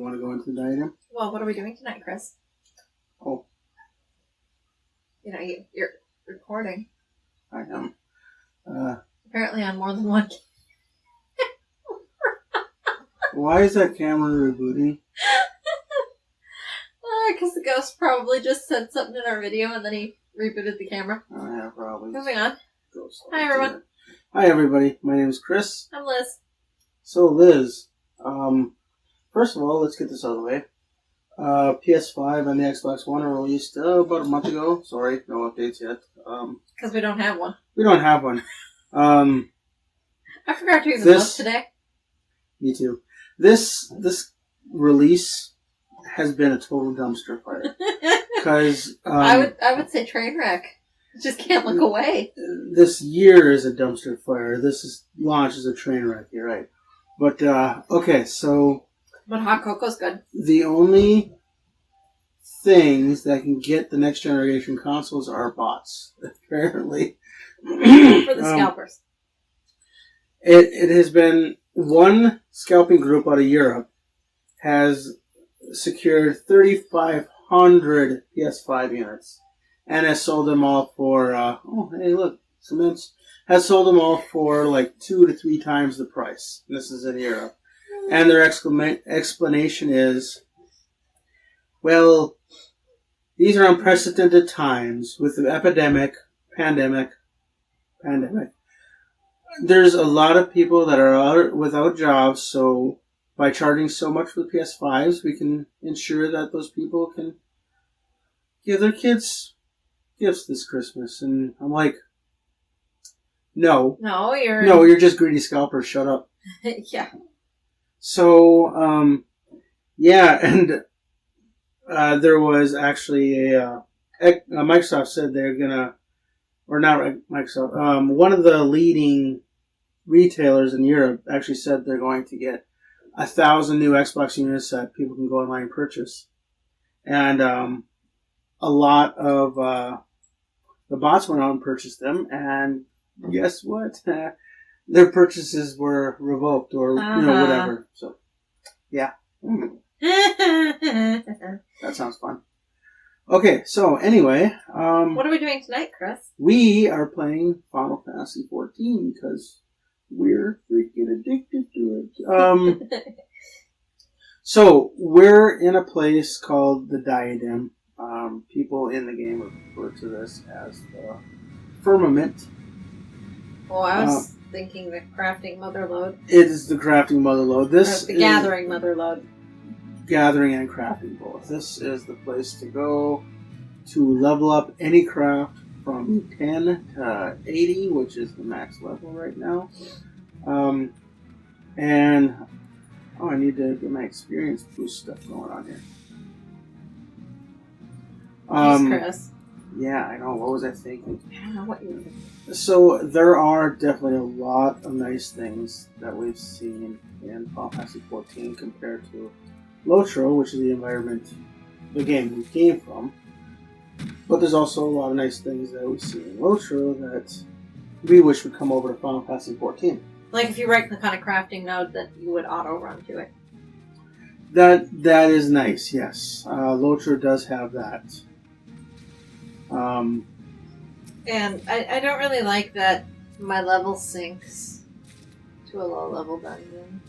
want to go into the item? Well, what are we doing tonight, Chris? Oh. You know, you're recording. I am. Apparently on more than one. Why is that camera rebooting? Because the ghost probably just said something in our video and then he rebooted the camera. Oh, yeah, probably. Moving on. Ghost Hi, everyone. Hi, everybody. My name is Chris. I'm Liz. So, Liz, first of all, let's get this out of the way. PS5 and the Xbox One were released about a month ago. Sorry, no updates yet. Because we don't have one. We don't have one. I forgot to even look today. Me too. This release has been a total dumpster fire. Because I would say train wreck. Just can't look away. This year is a dumpster fire. This launch is a train wreck. You're right. But okay, so. But hot cocoa's good. The only things that can get the next generation consoles are bots, apparently. For the scalpers. It has been one scalping group out of Europe has secured 3,500 PS5 units and has sold them all for, hey look, Cements has sold them all for like 2 to 3 times the price. This is in Europe. And their explanation is, well, these are unprecedented times with the pandemic. There's a lot of people that are out without jobs, so by charging so much for the PS5s, we can ensure that those people can give their kids gifts this Christmas. And I'm like, no. No, you're just greedy scalpers. Shut up. Yeah. So, yeah, and there was actually Microsoft said they're gonna, or not Microsoft, one of the leading retailers in Europe actually said they're going to get 1,000 new Xbox units that people can go online and purchase. And a lot of the bots went out and purchased them, and guess what? Their purchases were revoked or whatever. So, yeah. That sounds fun. Okay, so anyway. What are we doing tonight, Chris? We are playing Final Fantasy XIV because we're freaking addicted to it. So, we're in a place called the Diadem. People in the game refer to this as the Firmament. Well, I was thinking the crafting motherlode. It is the crafting motherlode. This the gathering motherlode. Gathering and crafting both. This is the place to go to level up any craft from 10 to 80, which is the max level right now. And I need to get my experience boost stuff going on here. Thanks, Chris. Yeah, I know. What was I thinking? I don't know what you were thinking. So there are definitely a lot of nice things that we've seen in Final Fantasy XIV compared to LOTRO, which is the environment, the game we came from. But there's also a lot of nice things that we see in LOTRO that we wish would come over to Final Fantasy XIV. Like if you right-click on a crafting node, that you would auto-run to it. That is nice, yes. LOTRO does have that. And I don't really like that my level sinks to a low-level dungeon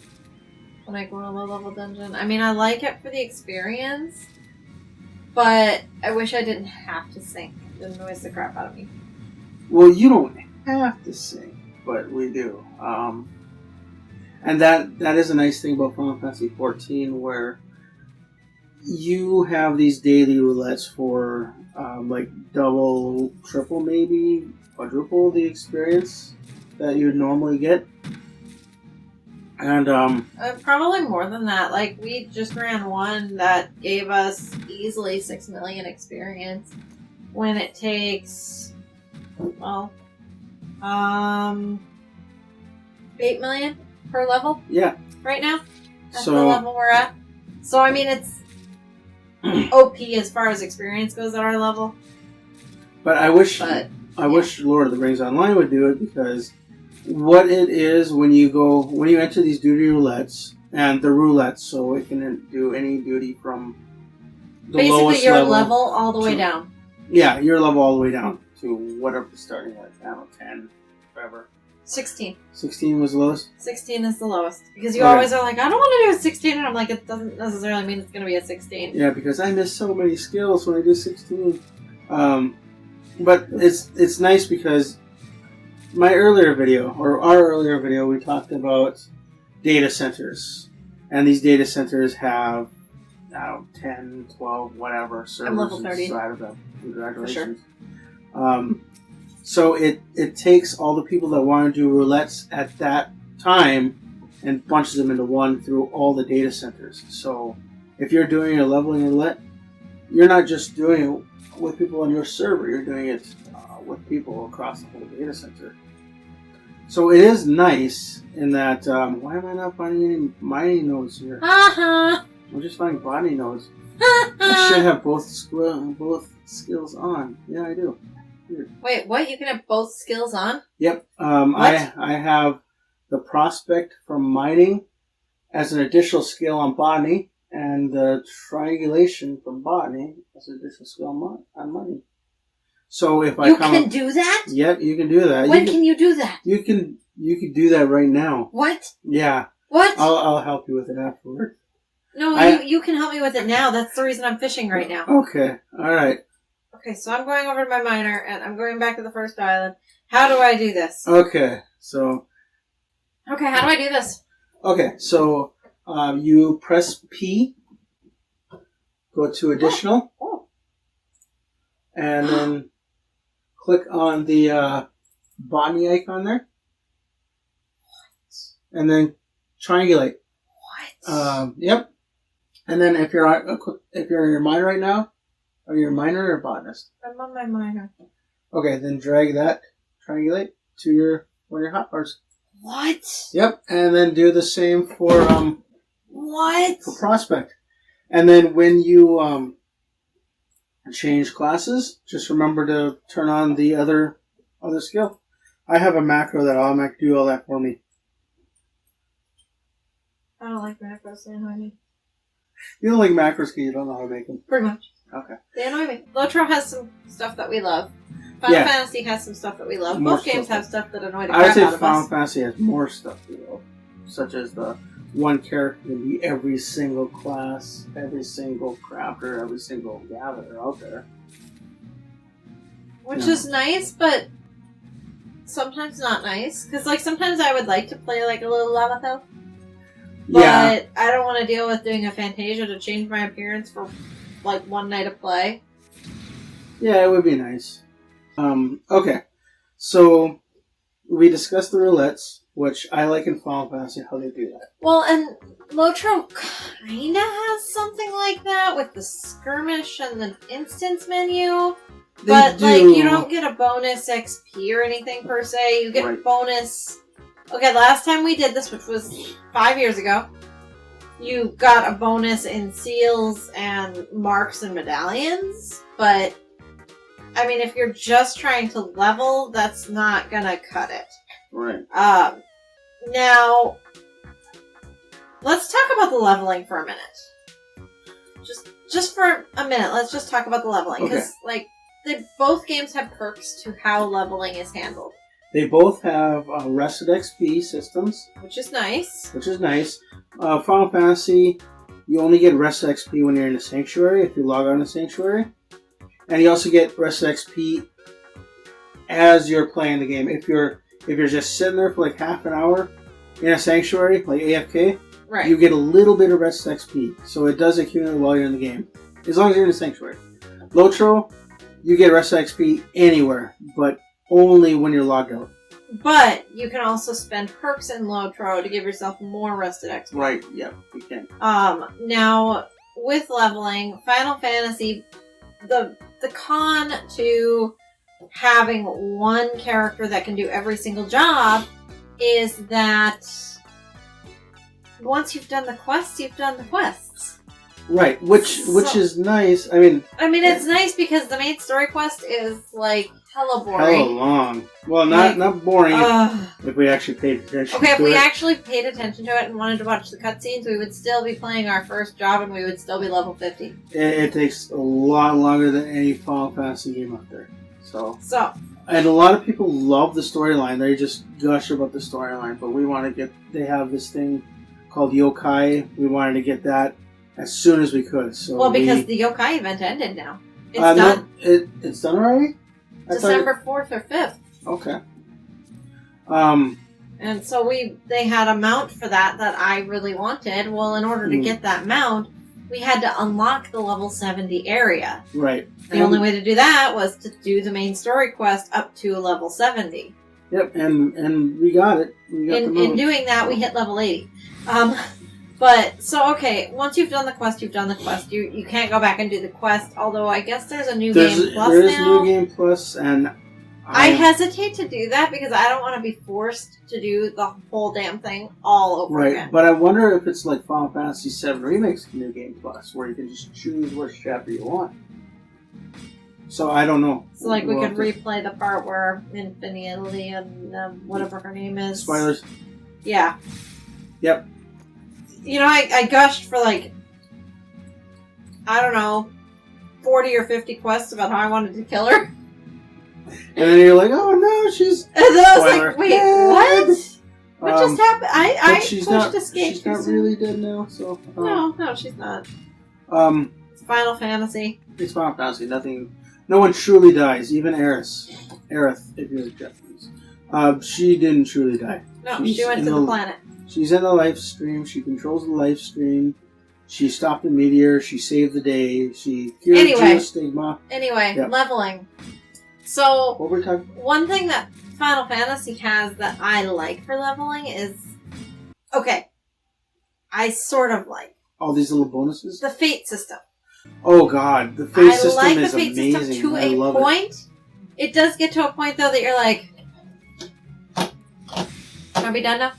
when I go to a low-level dungeon. I mean, I like it for the experience, but I wish I didn't have to sink. It annoys the crap out of me. Well, you don't have to sink, but we do. And that is a nice thing about Final Fantasy XIV, where you have these daily roulettes for like double, triple, maybe quadruple the experience that you'd normally get. And probably more than that. Like we just ran one that gave us easily 6 million experience when it takes 8 million per level. Yeah. Right now, that's the level we're at. So I mean, it's OP as far as experience goes at our level. But I wish Lord of the Rings Online would do it, because what it is when you enter these duty roulettes and the roulette, so it can do any duty from the Basically, lowest your level. level all the way to- down. Yeah, your level all the way down to whatever the starting, like, I don't know, 10, whatever. 16. 16 was the lowest? 16 is the lowest. Because you Okay. always are like, I don't want to do a 16, and I'm like, it doesn't necessarily mean it's going to be a 16. Yeah, because I miss so many skills when I do 16. But it's nice because my earlier video, or our earlier video, we talked about data centers. And these data centers have, I don't know, 10, 12, whatever servers level 30. inside of them. Congratulations. For So it takes all the people that want to do roulettes at that time and bunches them into one through all the data centers. So if you're doing a leveling roulette, you're not just doing it with people on your server, you're doing it with people across the whole data center. So it is nice in that, why am I not finding any mining nodes here? Uh-huh. I'm just finding botany nodes. I should have both skills on. Yeah, I do. Weird. Wait, what? You can have both skills on? Yep. What? I have the prospect from mining as an additional skill on botany, and the triangulation from botany as an additional skill on mining. So if I You come can up, do that? yep, you can do that. When can you do that? You can do that right now. What? Yeah. What? I'll help you with it afterward. No, you can help me with it now. That's the reason I'm fishing right now. Okay. All right. Okay, so I'm going over to my miner, and I'm going back to the first island. How do I do this? Okay. So. Okay, how do I do this? Okay. So you press P. Go to additional. Oh. And then click on the botany icon there. And then triangulate. What? Yep. And then if you're in your miner right now, are you a miner or a botanist? I'm on my miner. Okay, then drag that triangulate to one of your hotbars. What? Yep, and then do the same for What? prospect. And then when you change classes, just remember to turn on the other skill. I have a macro that automatically do all that for me. I don't like macros, they annoy me. You don't like macros because you don't know how to make them. Pretty much. Okay. They annoy me. LOTRO has some stuff that we love. Final Fantasy has some stuff that we love. More Both games stuff. have stuff that annoy the I would crap say out of Final us. Fantasy has more stuff to go, such as the one character can be every single class, every single crafter, every single gatherer out there. Which Yeah. is nice, but sometimes not nice. Because, like, sometimes I would like to play, like, a little Lavathel. But Yeah. I don't want to deal with doing a Fantasia to change my appearance for, like, one night of play. Yeah, it would be nice. Okay. So, we discussed the roulettes, which I like in Final Fantasy, how they do that. Well, and LOTRO kinda has something like that with the skirmish and the instance menu. But, like, you don't get a bonus XP or anything per se. You get Right. bonus... Okay, last time we did this, which was 5 years ago, you got a bonus in seals and marks and medallions. But, I mean, if you're just trying to level, that's not gonna cut it. Right. Now, let's talk about the leveling for a minute. Just for a minute, let's just talk about the leveling. Because, like, both games have perks to how leveling is handled. They both have rested XP systems, Which is nice. which is nice. Final Fantasy, you only get rested XP when you're in the Sanctuary, if you log on to Sanctuary. And you also get rested XP as you're playing the game. If you're just sitting there for like half an hour in a Sanctuary, like AFK, Right. you get a little bit of rested XP. So it does accumulate while you're in the game, as long as you're in the Sanctuary. LOTRO, you get rested XP anywhere, but only when you're logged out. But you can also spend perks in LOTRO to give yourself more rested XP. Right, yeah, you can. Now, with leveling, Final Fantasy, the con to having one character that can do every single job is that once you've done the quests, you've done the quests. Right, which So- is nice. I mean, I mean, it's nice because the main story quest is, like, hella boring. Hella long. Well, not boring if we actually paid attention to it. Okay, if we actually paid attention to it and wanted to watch the cutscenes, we would still be playing our first job and we would still be level 50. It takes a lot longer than any Final Fantasy game out there. So. And a lot of people love the storyline. They just gush about the storyline. But we want to get... They have this thing called Yokai. We wanted to get that as soon as we could. So because the Yokai event ended now. It's done. No, it's done already? December 4th or 5th. Okay. And so they had a mount for that I really wanted. Well, in order to get that mount, we had to unlock the level 70 area. Right. The only way to do that was to do the main story quest up to level 70. Yep, and we got it. In doing that, we hit level 80. But, so, okay, once you've done the quest, you've done the quest. You can't go back and do the quest, although I guess there's a new game plus now. There is New Game Plus, and... I hesitate to do that because I don't want to be forced to do the whole damn thing all over again. But I wonder if it's like Final Fantasy VII Remake's New Game Plus, where you can just choose which chapter you want. So I don't know. So like we could replay the part where Infinity and whatever her name is. Spoilers. Yeah. Yep. You know, I gushed for like, I don't know, 40 or 50 quests about how I wanted to kill her. And then you're like, oh no, she's... And then I was like, wait, what? What just happened? I pushed escape. She's not really dead now, so... No, she's not. It's Final Fantasy. It's Final Fantasy, nothing... No one truly dies, even Aerith, if you're Japanese. She didn't truly die. No, she went to the planet. She's in the life stream, she controls the life stream, she stopped the meteor, she saved the day, she cured geostigma. Anyway, leveling. So, what were we talking about? One thing that Final Fantasy has that I like for leveling is... Okay. I sort of like. All these little bonuses? The fate system. Oh god, the fate system is amazing. I like the fate system to a point. It does get to a point, though, that you're like... Can I be done now?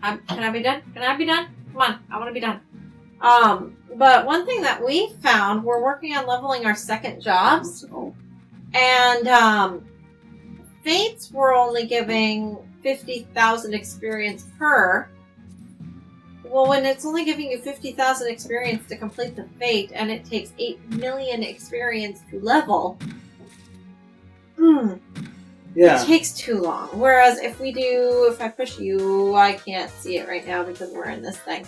Can I be done? Can I be done? Come on, I want to be done. But one thing that we found, we're working on leveling our second jobs. Oh. And Fates were only giving 50,000 experience per. Well, when it's only giving you 50,000 experience to complete the Fate, and it takes 8 million experience to level, it takes too long. Whereas if I push you, I can't see it right now because we're in this thing.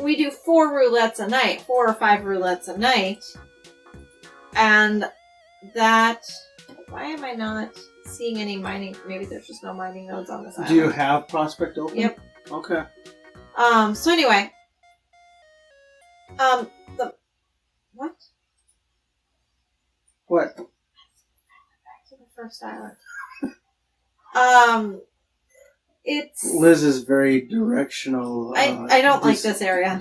We do 4 roulettes a night, 4 or 5 roulettes a night, and that... Why am I not seeing any mining? Maybe there's just no mining nodes on this island. Do you have Prospect open? Yep. Okay. So anyway. What? What? Back to the first island. It's... Liz is very directional. I don't like this area.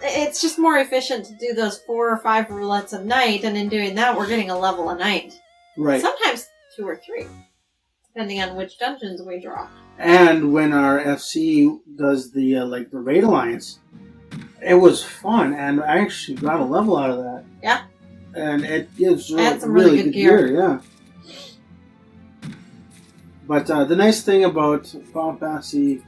It's just more efficient to do those 4 or 5 roulettes a night, and in doing that, we're getting a level a night. Right. Sometimes 2 or 3, depending on which dungeons we draw. And when our FC does the the Raid Alliance, it was fun, and I actually got a level out of that. Yeah. And it gives some really good gear. Yeah. But the nice thing about Final Fantasy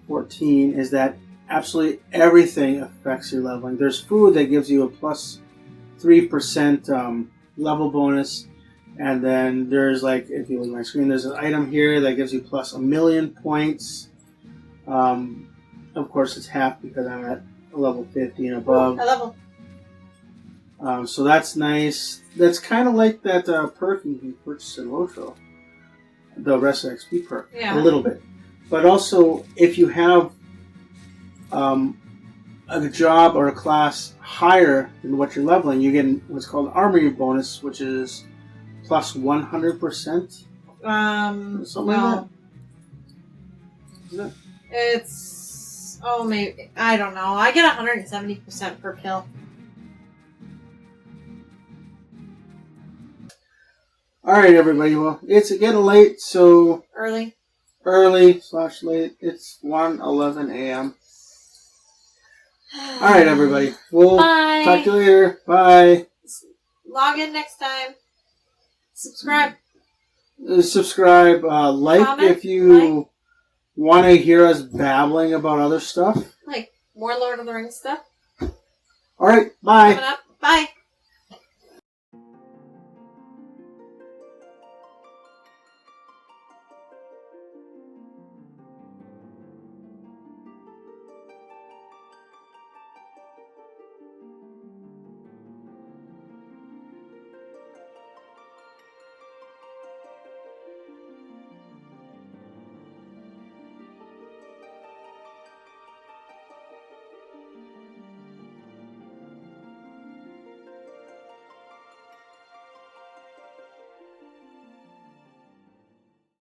14 is that absolutely everything affects your leveling. There's food that gives you a plus 3% level bonus. And then there's if you look at my screen, there's an item here that gives you plus 1,000,000 points. Of course, it's half because I'm at level 50 and above. I level. So that's nice. That's kind of like that perk you can purchase in LOTRO. The rest of XP perk. Yeah. A little bit. But also, if you have a job or a class higher than what you're leveling, you get what's called armory bonus, which is plus 100%. Something like that. It's maybe I don't know. I get 170% per kill. All right, everybody. Well, it's getting late, so early/late. It's 1:11 a.m. All right, everybody. We'll talk to you later. Bye. Log in next time. Subscribe. Subscribe. Like Comment, if you want to hear us babbling about other stuff. Like more Lord of the Rings stuff. All right. Bye. Coming up. Bye.